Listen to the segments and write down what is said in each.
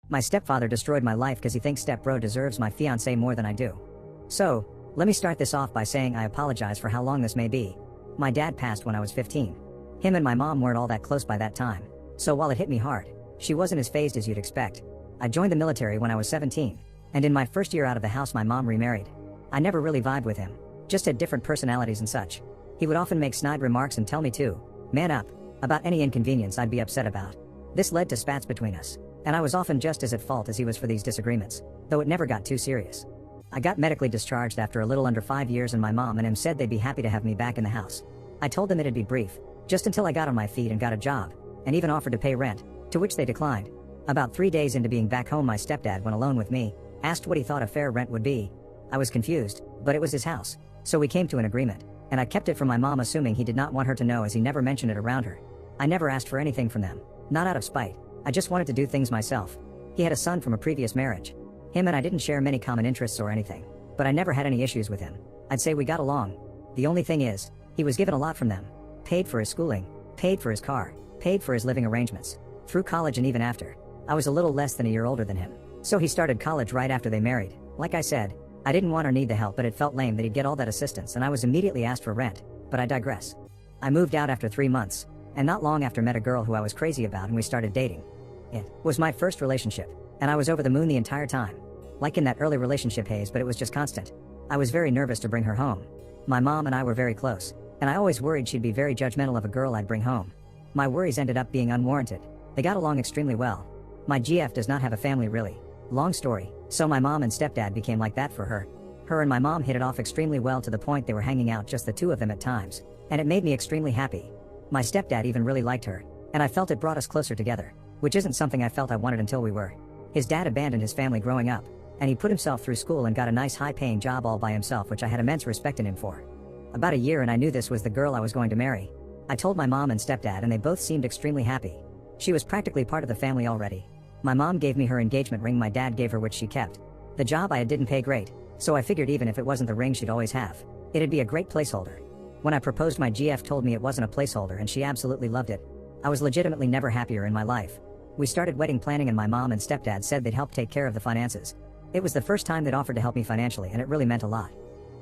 My stepfather destroyed my life because he thinks stepbro deserves my fiancé more than I do. So, let me start this off by saying I apologize for how long this may be. My dad passed when I was 15. Him and my mom weren't all that close by that time. So while it hit me hard, she wasn't as phased as you'd expect. I joined the military when I was 17. And in my first year out of the house my mom remarried. I never really vibed with him. Just had different personalities and such. He would often make snide remarks and tell me to man up about any inconvenience I'd be upset about. This led to spats between us. And I was often just as at fault as he was for these disagreements, though it never got too serious. I got medically discharged after a little under 5 years and my mom and him said they'd be happy to have me back in the house. I told them it'd be brief, just until I got on my feet and got a job, and even offered to pay rent, to which they declined. About 3 days into being back home my stepdad went alone with me, asked what he thought a fair rent would be. I was confused, but it was his house, so we came to an agreement, and I kept it from my mom assuming he did not want her to know as he never mentioned it around her. I never asked for anything from them, not out of spite. I just wanted to do things myself. He had a son from a previous marriage. Him and I didn't share many common interests or anything, but I never had any issues with him. I'd say we got along. The only thing is, he was given a lot from them. Paid for his schooling, paid for his car, paid for his living arrangements, through college and even after. I was a little less than a year older than him, so he started college right after they married. Like I said, I didn't want or need the help, but it felt lame that he'd get all that assistance and I was immediately asked for rent, but I digress. I moved out after 3 months, and not long after met a girl who I was crazy about and we started dating. It was my first relationship, and I was over the moon the entire time. Like in that early relationship haze, but it was just constant. I was very nervous to bring her home. My mom and I were very close, and I always worried she'd be very judgmental of a girl I'd bring home. My worries ended up being unwarranted. They got along extremely well. My GF does not have a family really. Long story, so my mom and stepdad became like that for her. Her and my mom hit it off extremely well to the point they were hanging out just the two of them at times, and it made me extremely happy. My stepdad even really liked her, and I felt it brought us closer together, which isn't something I felt I wanted until we were. His dad abandoned his family growing up, and he put himself through school and got a nice high-paying job all by himself, which I had immense respect in him for. About a year and I knew this was the girl I was going to marry. I told my mom and stepdad and they both seemed extremely happy. She was practically part of the family already. My mom gave me her engagement ring, my dad gave her, which she kept. The job I had didn't pay great, so I figured even if it wasn't the ring she'd always have, it'd be a great placeholder. When I proposed, my GF told me it wasn't a placeholder and she absolutely loved it. I was legitimately never happier in my life. We started wedding planning and my mom and stepdad said they'd help take care of the finances. It was the first time they'd offered to help me financially and it really meant a lot.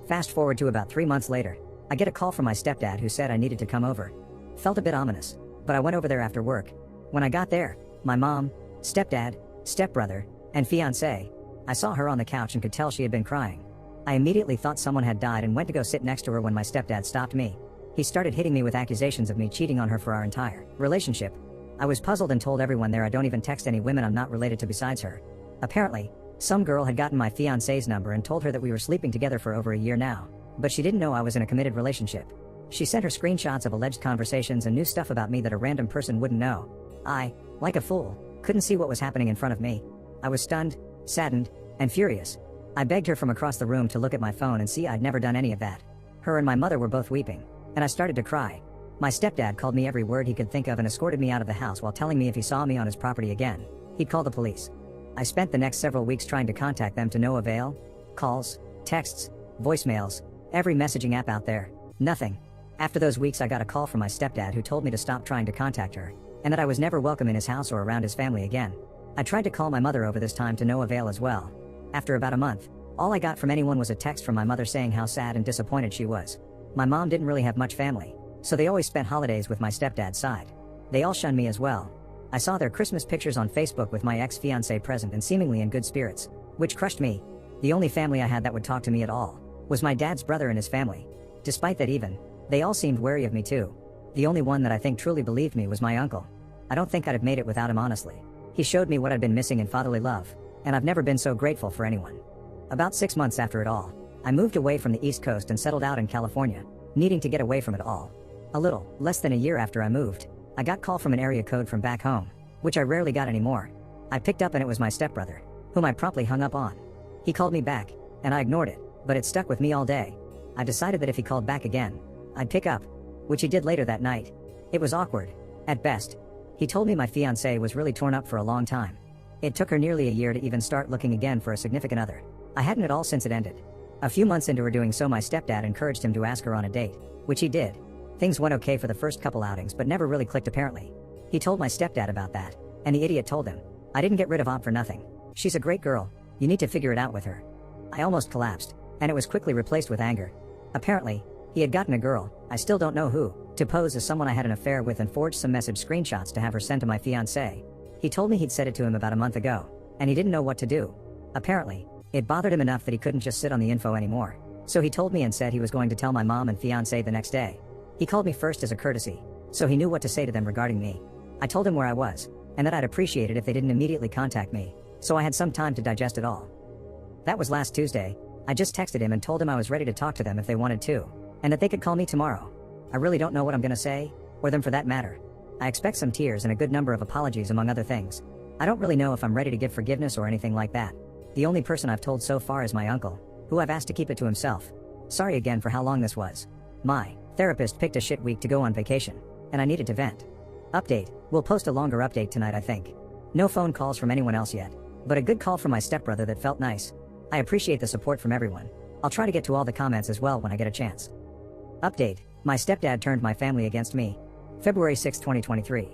Fast forward to about 3 months later, I get a call from my stepdad who said I needed to come over. Felt a bit ominous, but I went over there after work. When I got there, my mom, stepdad, stepbrother, and fiancé, I saw her on the couch and could tell she had been crying. I immediately thought someone had died and went to go sit next to her when my stepdad stopped me. He started hitting me with accusations of me cheating on her for our entire relationship. I was puzzled and told everyone there I don't even text any women I'm not related to besides her. Apparently, some girl had gotten my fiancé's number and told her that we were sleeping together for over a year now, but she didn't know I was in a committed relationship. She sent her screenshots of alleged conversations and knew stuff about me that a random person wouldn't know. I, like a fool, couldn't see what was happening in front of me. I was stunned, saddened, and furious. I begged her from across the room to look at my phone and see I'd never done any of that. Her and my mother were both weeping, and I started to cry. My stepdad called me every word he could think of and escorted me out of the house while telling me if he saw me on his property again, he'd call the police. I spent the next several weeks trying to contact them to no avail. Calls, texts, voicemails, every messaging app out there, nothing. After those weeks I got a call from my stepdad who told me to stop trying to contact her, and that I was never welcome in his house or around his family again. I tried to call my mother over this time to no avail as well. After about a month, all I got from anyone was a text from my mother saying how sad and disappointed she was. My mom didn't really have much family, so they always spent holidays with my stepdad's side. They all shunned me as well. I saw their Christmas pictures on Facebook with my ex-fiancé present and seemingly in good spirits, which crushed me. The only family I had that would talk to me at all was my dad's brother and his family. Despite that even, they all seemed wary of me too. The only one that I think truly believed me was my uncle. I don't think I'd have made it without him honestly. He showed me what I'd been missing in fatherly love, and I've never been so grateful for anyone. About 6 months after it all, I moved away from the East Coast and settled out in California, needing to get away from it all. A little less than a year after I moved, I got call from an area code from back home, which I rarely got anymore. I picked up and it was my stepbrother, whom I promptly hung up on. He called me back, and I ignored it, but it stuck with me all day. I decided that if he called back again, I'd pick up, which he did later that night. It was awkward, at best. He told me my fiancée was really torn up for a long time. It took her nearly a year to even start looking again for a significant other. I hadn't at all since it ended. A few months into her doing so, my stepdad encouraged him to ask her on a date, which he did. Things went okay for the first couple outings but never really clicked apparently. He told my stepdad about that, and the idiot told him. I didn't get rid of Aunt for nothing. She's a great girl. You need to figure it out with her. I almost collapsed, and it was quickly replaced with anger. Apparently, he had gotten a girl, I still don't know who, to pose as someone I had an affair with and forged some message screenshots to have her sent to my fiancé. He told me he'd said it to him about a month ago, and he didn't know what to do. Apparently, it bothered him enough that he couldn't just sit on the info anymore. So he told me and said he was going to tell my mom and fiancé the next day. He called me first as a courtesy, so he knew what to say to them regarding me. I told him where I was, and that I'd appreciate it if they didn't immediately contact me, so I had some time to digest it all. That was last Tuesday. I just texted him and told him I was ready to talk to them if they wanted to, and that they could call me tomorrow. I really don't know what I'm gonna say, or them for that matter. I expect some tears and a good number of apologies among other things. I don't really know if I'm ready to give forgiveness or anything like that. The only person I've told so far is my uncle, who I've asked to keep it to himself. Sorry again for how long this was. My therapist picked a shit week to go on vacation, and I needed to vent. Update, we'll post a longer update tonight I think. No phone calls from anyone else yet, but a good call from my stepbrother that felt nice. I appreciate the support from everyone. I'll try to get to all the comments as well when I get a chance. Update, my stepdad turned my family against me. February 6, 2023.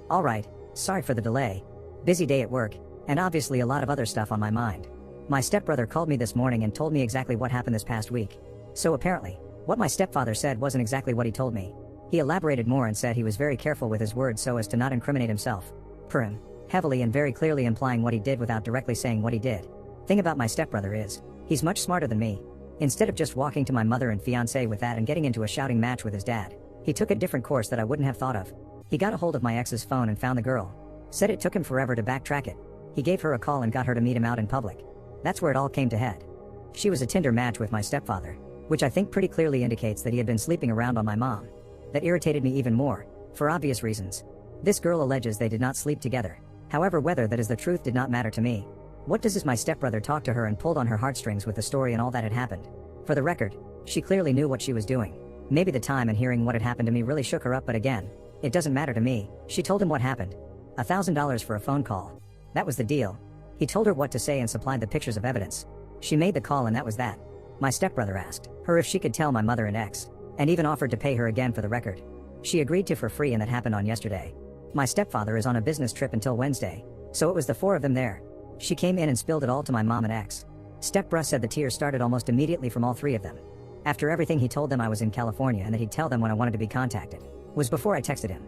Alright, sorry for the delay. Busy day at work, and obviously a lot of other stuff on my mind. My stepbrother called me this morning and told me exactly what happened this past week. So apparently, what my stepfather said wasn't exactly what he told me. He elaborated more and said he was very careful with his words so as to not incriminate himself. Per him, heavily and very clearly implying what he did without directly saying what he did. Thing about my stepbrother is, he's much smarter than me. Instead of just walking to my mother and fiancé with that and getting into a shouting match with his dad, he took a different course that I wouldn't have thought of. He got a hold of my ex's phone and found the girl. Said it took him forever to backtrack it. He gave her a call and got her to meet him out in public. That's where it all came to head. She was a Tinder match with my stepfather, which I think pretty clearly indicates that he had been sleeping around on my mom. That irritated me even more, for obvious reasons. This girl alleges they did not sleep together. However, whether that is the truth did not matter to me. What does is my stepbrother talk to her and pulled on her heartstrings with the story and all that had happened. For the record, she clearly knew what she was doing. Maybe the time and hearing what had happened to me really shook her up, but again, it doesn't matter to me. She told him what happened. $1,000 for a phone call. That was the deal. He told her what to say and supplied the pictures of evidence. She made the call and that was that. My stepbrother asked her if she could tell my mother and ex, and even offered to pay her again for the record. She agreed to for free and that happened on yesterday. My stepfather is on a business trip until Wednesday, so it was the four of them there. She came in and spilled it all to my mom and ex. Stepbruh said the tears started almost immediately from all three of them. After everything he told them I was in California and that he'd tell them when I wanted to be contacted. Was before I texted him.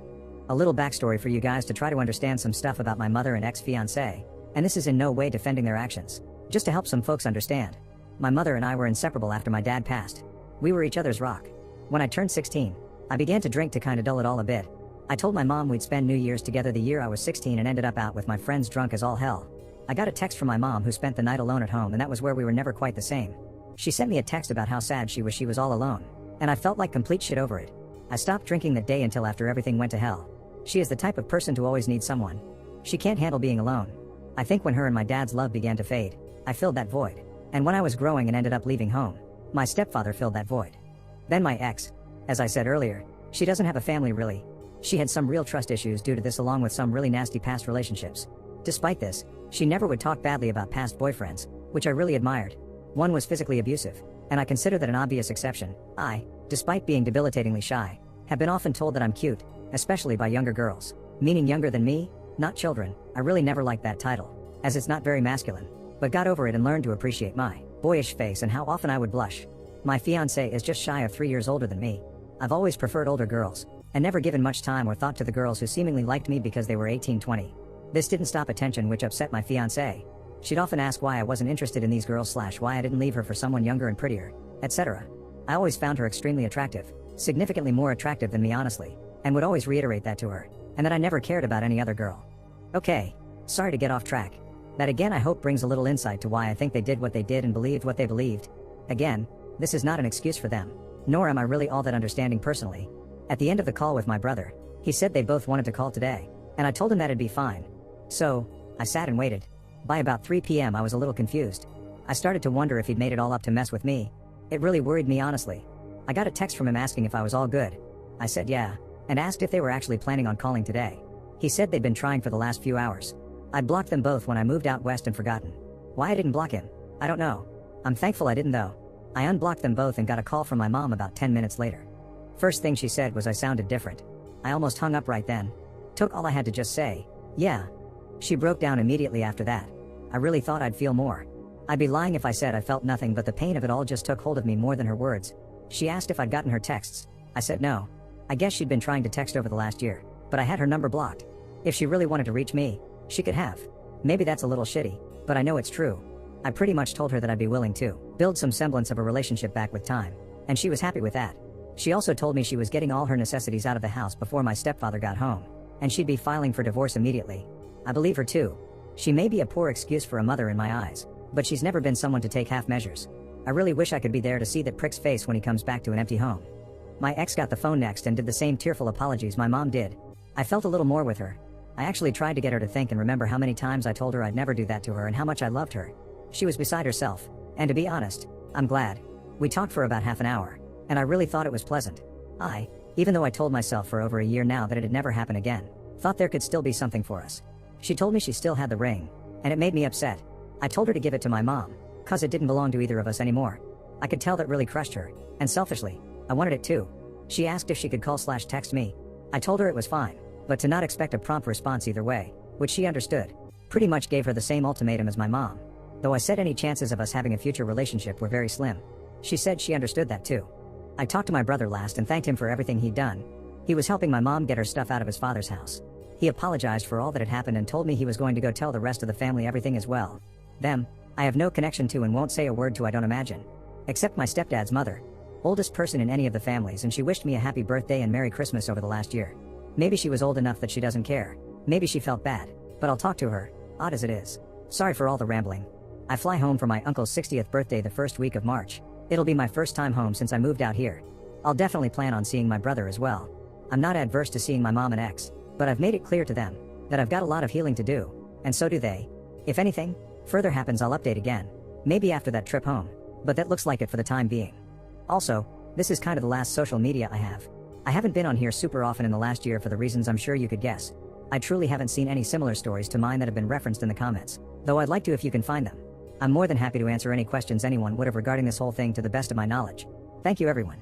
A little backstory for you guys to try to understand some stuff about my mother and ex-fiancé, and this is in no way defending their actions. Just to help some folks understand. My mother and I were inseparable after my dad passed. We were each other's rock. When I turned 16, I began to drink to kinda dull it all a bit. I told my mom we'd spend New Year's together the year I was 16 and ended up out with my friends drunk as all hell. I got a text from my mom who spent the night alone at home and that was where we were never quite the same. She sent me a text about how sad she was all alone, and I felt like complete shit over it. I stopped drinking that day until after everything went to hell. She is the type of person to always need someone. She can't handle being alone. I think when her and my dad's love began to fade, I filled that void. And when I was growing and ended up leaving home, my stepfather filled that void. Then my ex. As I said earlier, she doesn't have a family really. She had some real trust issues due to this along with some really nasty past relationships. Despite this, she never would talk badly about past boyfriends, which I really admired. One was physically abusive, and I consider that an obvious exception. I, despite being debilitatingly shy, have been often told that I'm cute, especially by younger girls. Meaning younger than me, not children. I really never liked that title, as it's not very masculine, but got over it and learned to appreciate my boyish face and how often I would blush. My fiancé is just shy of 3 years older than me. I've always preferred older girls, and never given much time or thought to the girls who seemingly liked me because they were 18-20. This didn't stop attention, which upset my fiancé. She'd often ask why I wasn't interested in these girls / why I didn't leave her for someone younger and prettier, etc. I always found her extremely attractive, significantly more attractive than me honestly, and would always reiterate that to her, and that I never cared about any other girl. Okay, sorry to get off track. That again I hope brings a little insight to why I think they did what they did and believed what they believed. Again, this is not an excuse for them, nor am I really all that understanding personally. At the end of the call with my brother, he said they both wanted to call today, and I told him that'd be fine. So, I sat and waited. By about 3 p.m. I was a little confused. I started to wonder if he'd made it all up to mess with me. It really worried me honestly. I got a text from him asking if I was all good. I said yeah, and asked if they were actually planning on calling today. He said they'd been trying for the last few hours. I'd blocked them both when I moved out west and forgotten. Why I didn't block him, I don't know. I'm thankful I didn't though. I unblocked them both and got a call from my mom about 10 minutes later. First thing she said was I sounded different. I almost hung up right then. Took all I had to just say, yeah. She broke down immediately after that. I really thought I'd feel more. I'd be lying if I said I felt nothing, but the pain of it all just took hold of me more than her words. She asked if I'd gotten her texts. I said no. I guess she'd been trying to text over the last year, but I had her number blocked. If she really wanted to reach me, she could have. Maybe that's a little shitty, but I know it's true. I pretty much told her that I'd be willing to build some semblance of a relationship back with time, and she was happy with that. She also told me she was getting all her necessities out of the house before my stepfather got home, and she'd be filing for divorce immediately. I believe her too. She may be a poor excuse for a mother in my eyes, but she's never been someone to take half measures. I really wish I could be there to see that prick's face when he comes back to an empty home. My ex got the phone next and did the same tearful apologies my mom did. I felt a little more with her. I actually tried to get her to think and remember how many times I told her I'd never do that to her and how much I loved her. She was beside herself, and to be honest, I'm glad. We talked for about half an hour, and I really thought it was pleasant. Even though I told myself for over a year now that it'd never happen again, thought there could still be something for us. She told me she still had the ring, and it made me upset. I told her to give it to my mom, cause it didn't belong to either of us anymore. I could tell that really crushed her, and selfishly, I wanted it too. She asked if she could call/text me. I told her it was fine, but to not expect a prompt response either way, which she understood. Pretty much gave her the same ultimatum as my mom. Though I said any chances of us having a future relationship were very slim. She said she understood that too. I talked to my brother last and thanked him for everything he'd done. He was helping my mom get her stuff out of his father's house. He apologized for all that had happened and told me he was going to go tell the rest of the family everything as well. Them, I have no connection to and won't say a word to, I don't imagine. Except my stepdad's mother. Oldest person in any of the families, and she wished me a happy birthday and Merry Christmas over the last year. Maybe she was old enough that she doesn't care. Maybe she felt bad. But I'll talk to her, odd as it is. Sorry for all the rambling. I fly home for my uncle's 60th birthday the first week of March. It'll be my first time home since I moved out here. I'll definitely plan on seeing my brother as well. I'm not adverse to seeing my mom and ex, but I've made it clear to them that I've got a lot of healing to do, and so do they. If anything further happens, I'll update again. Maybe after that trip home, but that looks like it for the time being. Also, this is kind of the last social media I have. I haven't been on here super often in the last year for the reasons I'm sure you could guess. I truly haven't seen any similar stories to mine that have been referenced in the comments, though I'd like to if you can find them. I'm more than happy to answer any questions anyone would have regarding this whole thing to the best of my knowledge. Thank you everyone.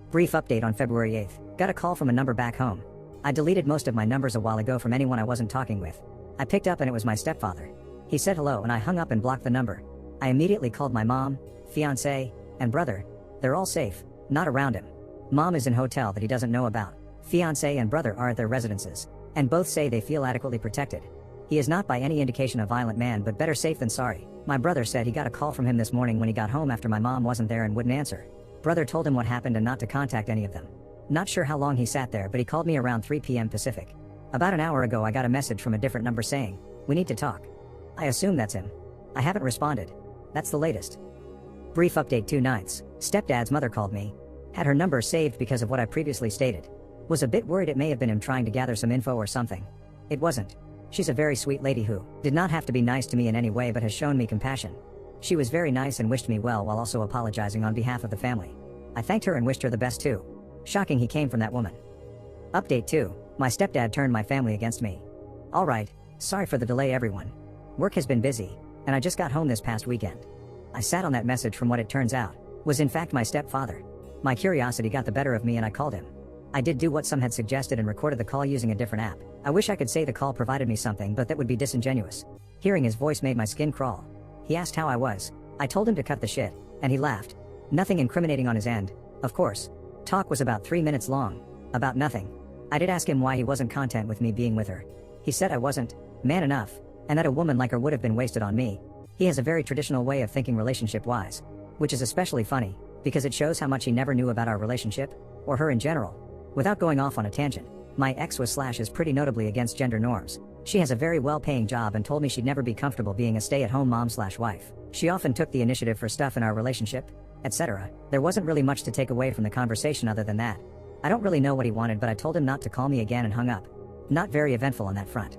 Brief update on February 8th. Got a call from a number back home. I deleted most of my numbers a while ago from anyone I wasn't talking with. I picked up and it was my stepfather. He said hello and I hung up and blocked the number. I immediately called my mom, fiance, and brother. They're all safe, not around him. Mom is in a hotel that he doesn't know about. Fiance and brother are at their residences, and both say they feel adequately protected. He is not by any indication a violent man, but better safe than sorry. My brother said he got a call from him this morning when he got home after my mom wasn't there and wouldn't answer. Brother told him what happened and not to contact any of them. Not sure how long he sat there, but he called me around 3 p.m. Pacific. About an hour ago I got a message from a different number saying, "We need to talk." I assume that's him. I haven't responded. That's the latest. Brief update 2/9. Stepdad's mother called me. Had her number saved because of what I previously stated. Was a bit worried it may have been him trying to gather some info or something. It wasn't. She's a very sweet lady who did not have to be nice to me in any way but has shown me compassion. She was very nice and wished me well while also apologizing on behalf of the family. I thanked her and wished her the best too. Shocking he came from that woman. Update 2. My stepdad turned my family against me. Alright, sorry for the delay everyone. Work has been busy, and I just got home this past weekend. I sat on that message from what it turns out was in fact my stepfather. My curiosity got the better of me and I called him. I did do what some had suggested and recorded the call using a different app. I wish I could say the call provided me something, but that would be disingenuous. Hearing his voice made my skin crawl. He asked how I was. I told him to cut the shit, and he laughed. Nothing incriminating on his end, of course. Talk was about 3 minutes long. About nothing. I did ask him why he wasn't content with me being with her. He said I wasn't man enough, and that a woman like her would have been wasted on me. He has a very traditional way of thinking relationship-wise, which is especially funny, because it shows how much he never knew about our relationship, or her in general. Without going off on a tangent, my ex is pretty notably against gender norms. She has a very well-paying job and told me she'd never be comfortable being a stay-at-home mom/wife. She often took the initiative for stuff in our relationship, etc. There wasn't really much to take away from the conversation other than that. I don't really know what he wanted, but I told him not to call me again and hung up. Not very eventful on that front.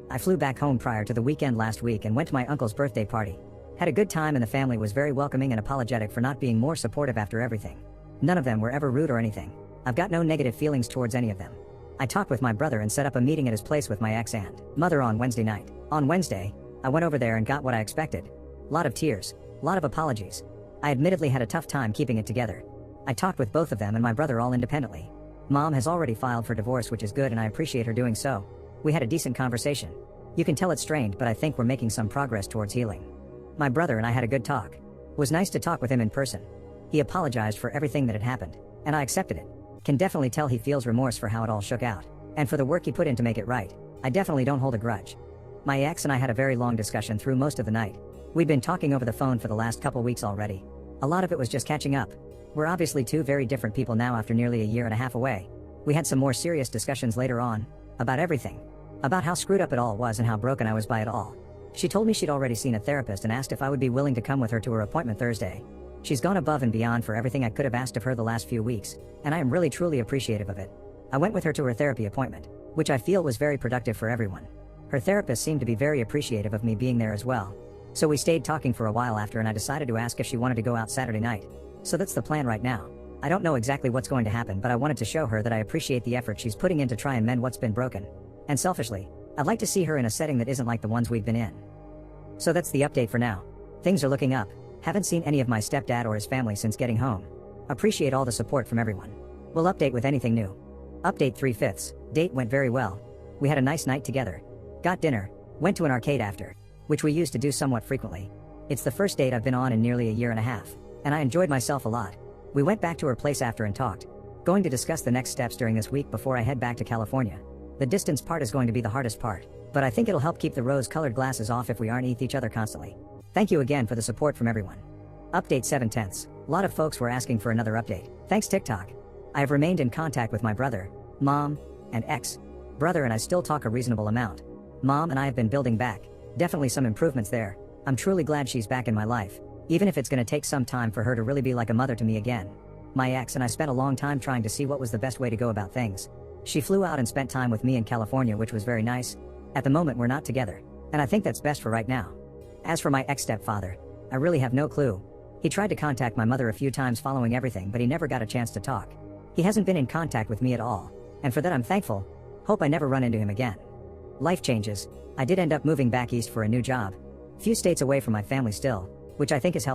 I flew back home prior to the weekend last week and went to my uncle's birthday party. Had a good time and the family was very welcoming and apologetic for not being more supportive after everything. None of them were ever rude or anything. I've got no negative feelings towards any of them. I talked with my brother and set up a meeting at his place with my ex and mother on Wednesday night. On Wednesday, I went over there and got what I expected. Lot of tears, lot of apologies. I admittedly had a tough time keeping it together. I talked with both of them and my brother all independently. Mom has already filed for divorce, which is good and I appreciate her doing so. We had a decent conversation. You can tell it's strained, but I think we're making some progress towards healing. My brother and I had a good talk. It was nice to talk with him in person. He apologized for everything that had happened, and I accepted it. Can definitely tell he feels remorse for how it all shook out, and for the work he put in to make it right. I definitely don't hold a grudge. My ex and I had a very long discussion through most of the night. We'd been talking over the phone for the last couple weeks already. A lot of it was just catching up. We're obviously two very different people now after nearly a year and a half away. We had some more serious discussions later on, about everything. About how screwed up it all was and how broken I was by it all. She told me she'd already seen a therapist and asked if I would be willing to come with her to her appointment Thursday. She's gone above and beyond for everything I could have asked of her the last few weeks, and I am really truly appreciative of it. I went with her to her therapy appointment, which I feel was very productive for everyone. Her therapist seemed to be very appreciative of me being there as well. So we stayed talking for a while after, and I decided to ask if she wanted to go out Saturday night. So that's the plan right now. I don't know exactly what's going to happen, but I wanted to show her that I appreciate the effort she's putting in to try and mend what's been broken. And selfishly, I'd like to see her in a setting that isn't like the ones we've been in. So that's the update for now. Things are looking up. Haven't seen any of my stepdad or his family since getting home. Appreciate all the support from everyone. We'll update with anything new. Update 3/5. Date went very well. We had a nice night together. Got dinner, went to an arcade after, which we used to do somewhat frequently. It's the first date I've been on in nearly a year and a half, and I enjoyed myself a lot. We went back to her place after and talked. Going to discuss the next steps during this week before I head back to California. The distance part is going to be the hardest part, but I think it'll help keep the rose-colored glasses off if we aren't with each other constantly. Thank you again for the support from everyone. Update 7/10. A lot of folks were asking for another update. Thanks TikTok. I have remained in contact with my brother, mom, and ex-brother, and I still talk a reasonable amount. Mom and I have been building back. Definitely some improvements there. I'm truly glad she's back in my life, even if it's gonna take some time for her to really be like a mother to me again. My ex and I spent a long time trying to see what was the best way to go about things. She flew out and spent time with me in California, which was very nice. At the moment we're not together, and I think that's best for right now. As for my ex-stepfather, I really have no clue. He tried to contact my mother a few times following everything, but he never got a chance to talk. He hasn't been in contact with me at all, and for that I'm thankful. Hope I never run into him again. Life changes. I did end up moving back east for a new job. Few states away from my family still, which I think is healthy.